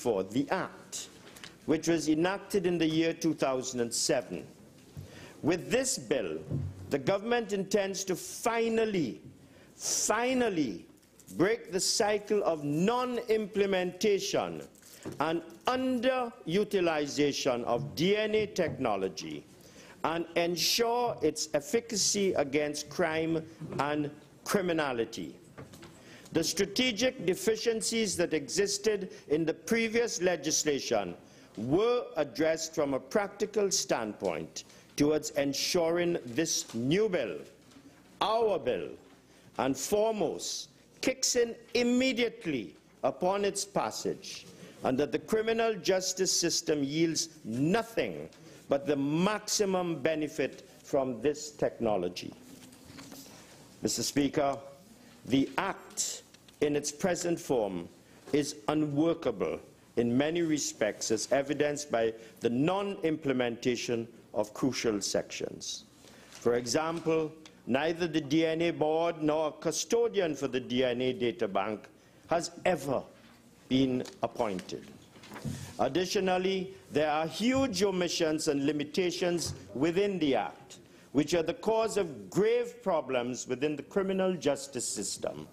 for the Act, which was enacted in the year 2007. With this bill, the government intends to finally break the cycle of non-implementation and underutilization of DNA technology and ensure its efficacy against crime and criminality. The strategic deficiencies that existed in the previous legislation were addressed from a practical standpoint towards ensuring this new bill, our bill, and foremost, kicks in immediately upon its passage, and that the criminal justice system yields nothing but the maximum benefit from this technology. Mr. Speaker, the Act in its present form is unworkable in many respects, as evidenced by the non-implementation of crucial sections. For example, neither the DNA board nor a custodian for the DNA data bank has ever been appointed. Additionally, there are huge omissions and limitations within the Act, which are the cause of grave problems within the criminal justice system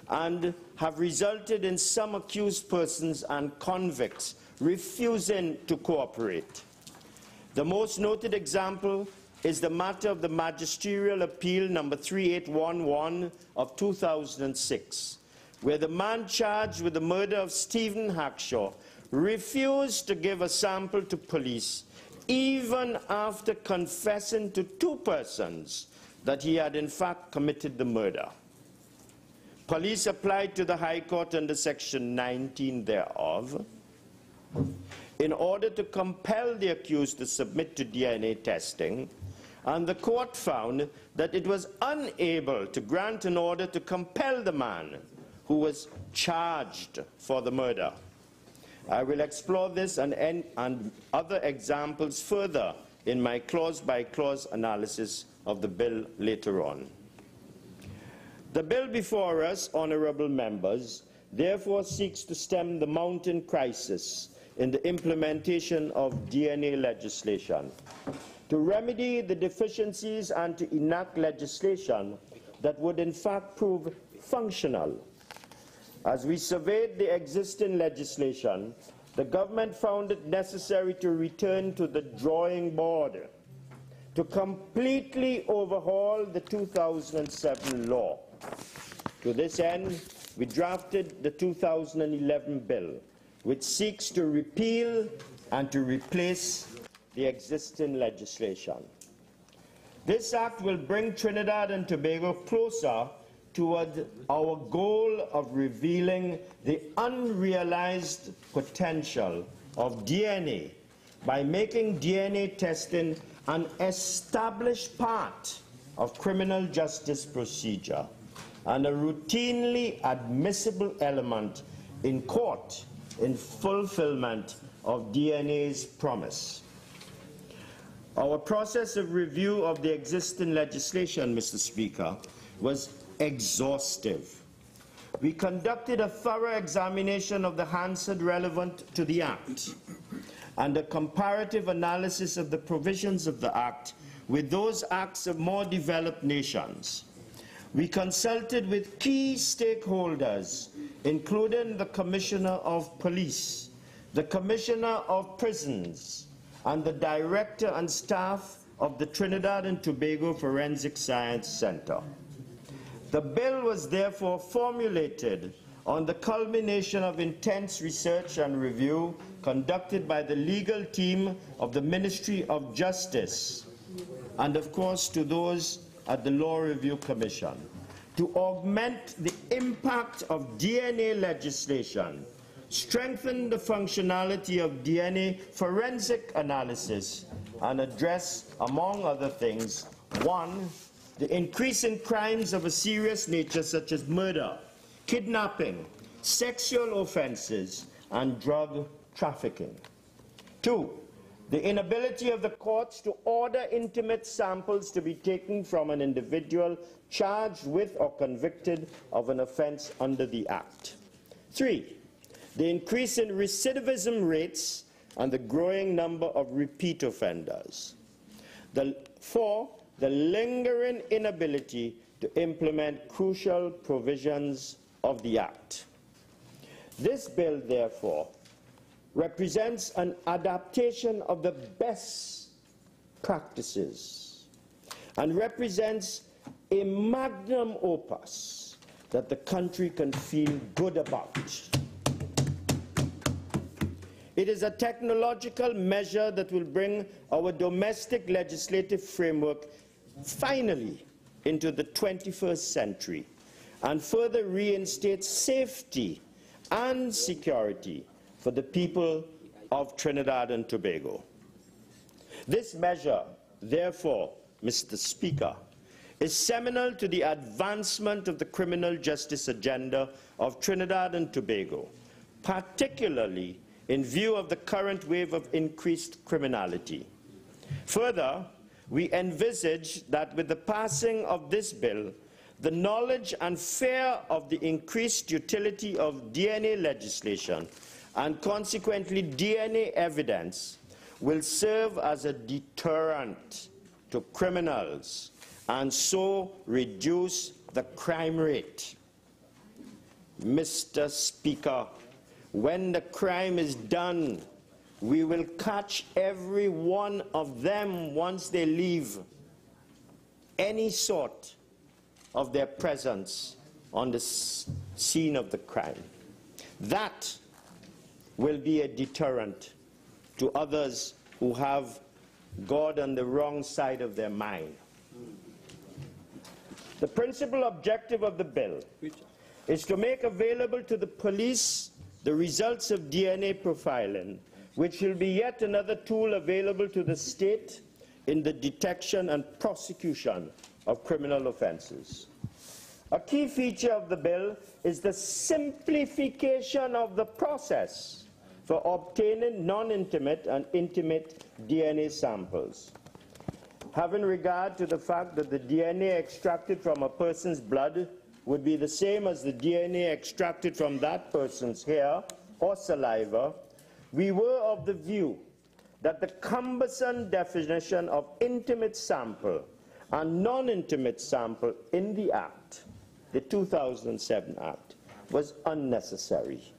and have resulted in some accused persons and convicts refusing to cooperate. The most noted example is the matter of the Magisterial Appeal number 3811 of 2006, where the man charged with the murder of Stephen Hackshaw refused to give a sample to police even after confessing to two persons that he had in fact committed the murder. Police applied to the High Court under Section 19 thereof in order to compel the accused to submit to DNA testing, and the court found that it was unable to grant an order to compel the man who was charged for the murder. I will explore this and other examples further in my clause-by-clause analysis of the bill later on. The bill before us, honourable members, therefore seeks to stem the mounting crisis in the implementation of DNA legislation, to remedy the deficiencies and to enact legislation that would in fact prove functional. As we surveyed the existing legislation, the government found it necessary to return to the drawing board, to completely overhaul the 2007 law. To this end, we drafted the 2011 bill, which seeks to repeal and to replace the existing legislation. This act will bring Trinidad and Tobago closer toward our goal of revealing the unrealized potential of DNA by making DNA testing an established part of criminal justice procedure and a routinely admissible element in court in fulfillment of DNA's promise. Our process of review of the existing legislation, Mr. Speaker, was exhaustive. We conducted a thorough examination of the Hansard relevant to the Act and a comparative analysis of the provisions of the Act with those acts of more developed nations. We consulted with key stakeholders, including the Commissioner of Police, the Commissioner of Prisons, and the Director and staff of the Trinidad and Tobago Forensic Science Center. The bill was therefore formulated on the culmination of intense research and review conducted by the legal team of the Ministry of Justice and, of course, to those at the Law Review Commission, to augment the impact of DNA legislation, strengthen the functionality of DNA forensic analysis, and address, among other things, 1, the increasing crimes of a serious nature such as murder, kidnapping, sexual offenses, and drug trafficking. 2, the inability of the courts to order intimate samples to be taken from an individual charged with or convicted of an offense under the Act. 3, the increase in recidivism rates, and the growing number of repeat offenders. 4, the lingering inability to implement crucial provisions of the Act. This bill, therefore, represents an adaptation of the best practices and represents a magnum opus that the country can feel good about. It is a technological measure that will bring our domestic legislative framework finally into the 21st century and further reinstate safety and security for the people of Trinidad and Tobago. This measure, therefore, Mr. Speaker, is seminal to the advancement of the criminal justice agenda of Trinidad and Tobago, particularly in view of the current wave of increased criminality. Further, we envisage that with the passing of this bill, the knowledge and fear of the increased utility of DNA legislation and consequently DNA evidence will serve as a deterrent to criminals and so reduce the crime rate. Mr. Speaker, when the crime is done, we will catch every one of them once they leave any sort of their presence on the scene of the crime. That will be a deterrent to others who have God on the wrong side of their mind. The principal objective of the bill is to make available to the police the results of DNA profiling, which will be yet another tool available to the state in the detection and prosecution of criminal offenses. A key feature of the bill is the simplification of the process for obtaining non-intimate and intimate DNA samples. Having regard to the fact that the DNA extracted from a person's blood would be the same as the DNA extracted from that person's hair or saliva, we were of the view that the cumbersome definition of intimate sample and non-intimate sample in the Act, the 2007 Act, was unnecessary.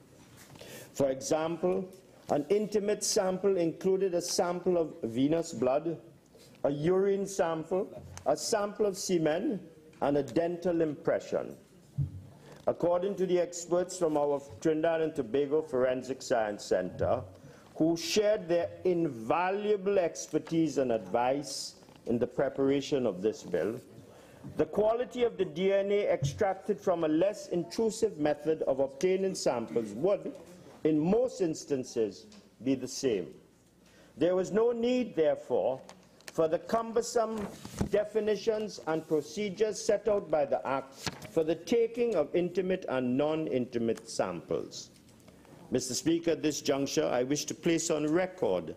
For example, an intimate sample included a sample of venous blood, a urine sample, a sample of semen, and a dental impression. According to the experts from our Trinidad and Tobago Forensic Science Center, who shared their invaluable expertise and advice in the preparation of this bill, the quality of the DNA extracted from a less intrusive method of obtaining samples would, in most instances, be the same. There was no need, therefore, for the cumbersome definitions and procedures set out by the Act for the taking of intimate and non-intimate samples. Mr. Speaker, at this juncture, I wish to place on record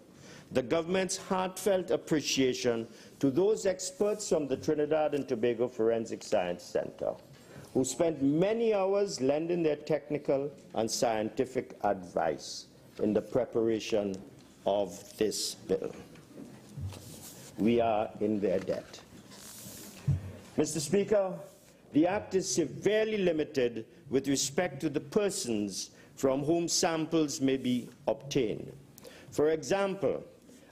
the government's heartfelt appreciation to those experts from the Trinidad and Tobago Forensic Science Center who spent many hours lending their technical and scientific advice in the preparation of this bill. We are in their debt. Mr. Speaker, the Act is severely limited with respect to the persons from whom samples may be obtained. For example,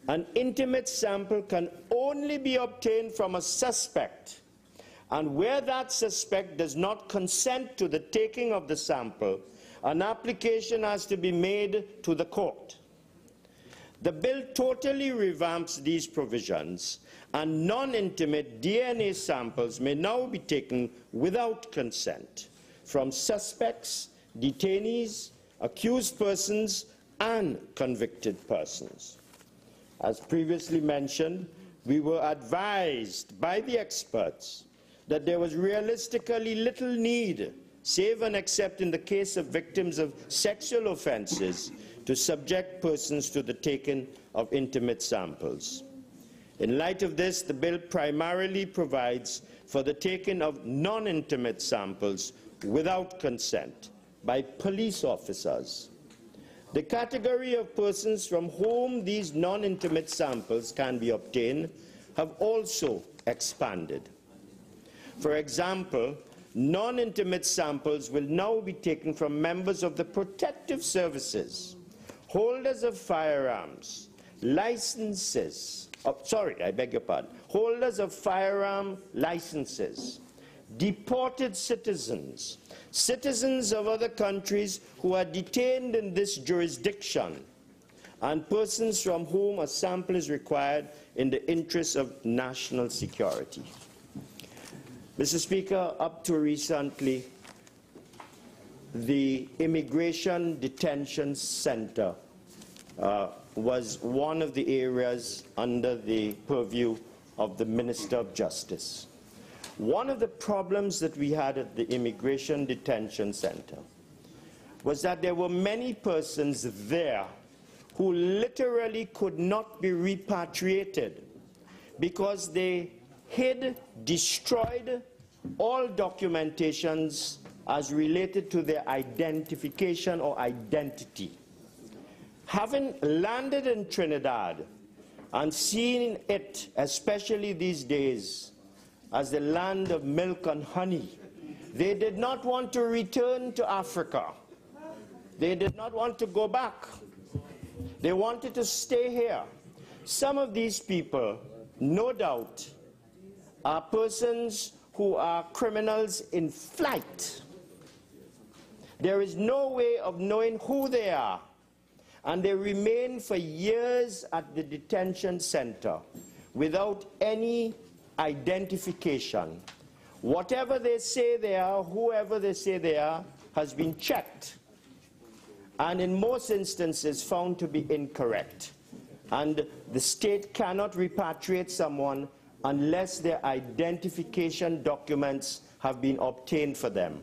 an intimate sample can only be obtained from a suspect, and where that suspect does not consent to the taking of the sample, an application has to be made to the court. The bill totally revamps these provisions, and non-intimate DNA samples may now be taken without consent from suspects, detainees, accused persons, and convicted persons. As previously mentioned, we were advised by the experts that there was realistically little need, save and except in the case of victims of sexual offenses, to subject persons to the taking of intimate samples. In light of this, the bill primarily provides for the taking of non-intimate samples without consent by police officers. The category of persons from whom these non-intimate samples can be obtained have also expanded. For example, non-intimate samples will now be taken from members of the protective services, holders of firearms, holders of firearm licenses, deported citizens, citizens of other countries who are detained in this jurisdiction, and persons from whom a sample is required in the interest of national security. Mr. Speaker, up to recently, the Immigration Detention Center was one of the areas under the purview of the Minister of Justice. One of the problems that we had at the Immigration Detention Center was that there were many persons there who literally could not be repatriated because they hid, destroyed all documentations as related to their identification or identity. Having landed in Trinidad and seen it, especially these days, as the land of milk and honey, they did not want to return to Africa. They did not want to go back. They wanted to stay here. Some of these people, no doubt, are persons who are criminals in flight. There is no way of knowing who they are, and they remain for years at the detention center without any identification. Whatever they say they are, whoever they say they are, has been checked, and in most instances found to be incorrect. And the state cannot repatriate someone unless their identification documents have been obtained for them.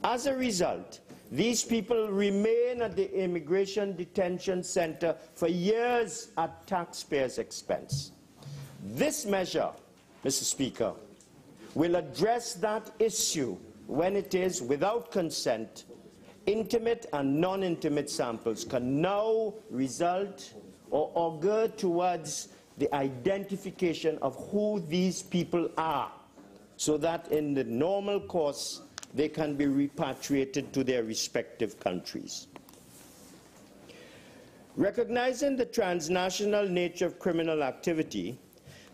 As a result, these people remain at the Immigration Detention Center for years at taxpayers' expense. This measure, Mr. Speaker, will address that issue when it is, without consent, intimate and non-intimate samples can now result or augur towards the identification of who these people are, so that in the normal course they can be repatriated to their respective countries. Recognizing the transnational nature of criminal activity,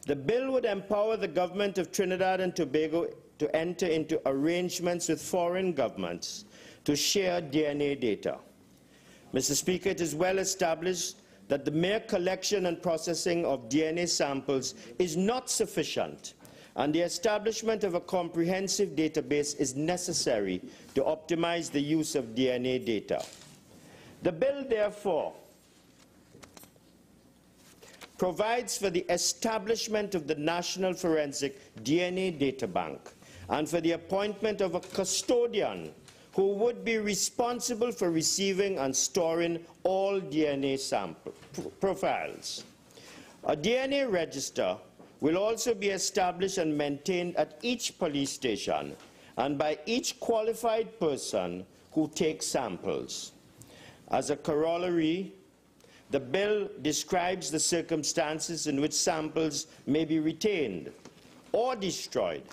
the bill would empower the government of Trinidad and Tobago to enter into arrangements with foreign governments to share DNA data. Mr. Speaker, it is well established that the mere collection and processing of DNA samples is not sufficient, and the establishment of a comprehensive database is necessary to optimize the use of DNA data. The bill, therefore, provides for the establishment of the National Forensic DNA Data Bank and for the appointment of a custodian who would be responsible for receiving and storing all DNA sample profiles. A DNA register will also be established and maintained at each police station and by each qualified person who takes samples. As a corollary, the bill describes the circumstances in which samples may be retained or destroyed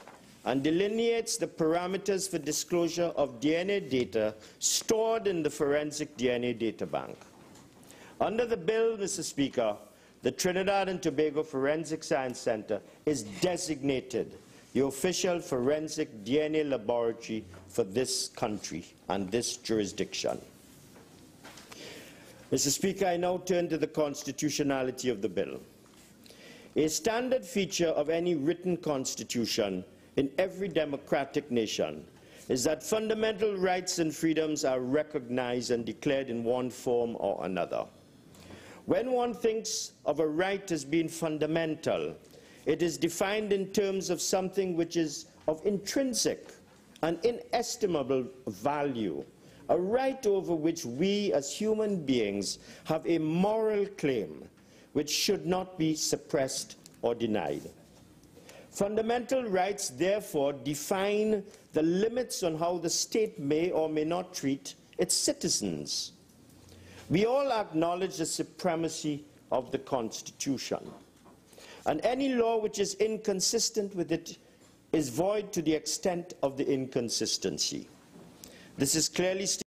and delineates the parameters for disclosure of DNA data stored in the Forensic DNA Data Bank. Under the bill, Mr. Speaker, the Trinidad and Tobago Forensic Science Center is designated the official forensic DNA laboratory for this country and this jurisdiction. Mr. Speaker, I now turn to the constitutionality of the bill. A standard feature of any written constitution in every democratic nation is that fundamental rights and freedoms are recognized and declared in one form or another. When one thinks of a right as being fundamental, it is defined in terms of something which is of intrinsic and inestimable value, a right over which we as human beings have a moral claim which should not be suppressed or denied. Fundamental rights, therefore, define the limits on how the state may or may not treat its citizens. We all acknowledge the supremacy of the Constitution, and any law which is inconsistent with it is void to the extent of the inconsistency. This is clearly stated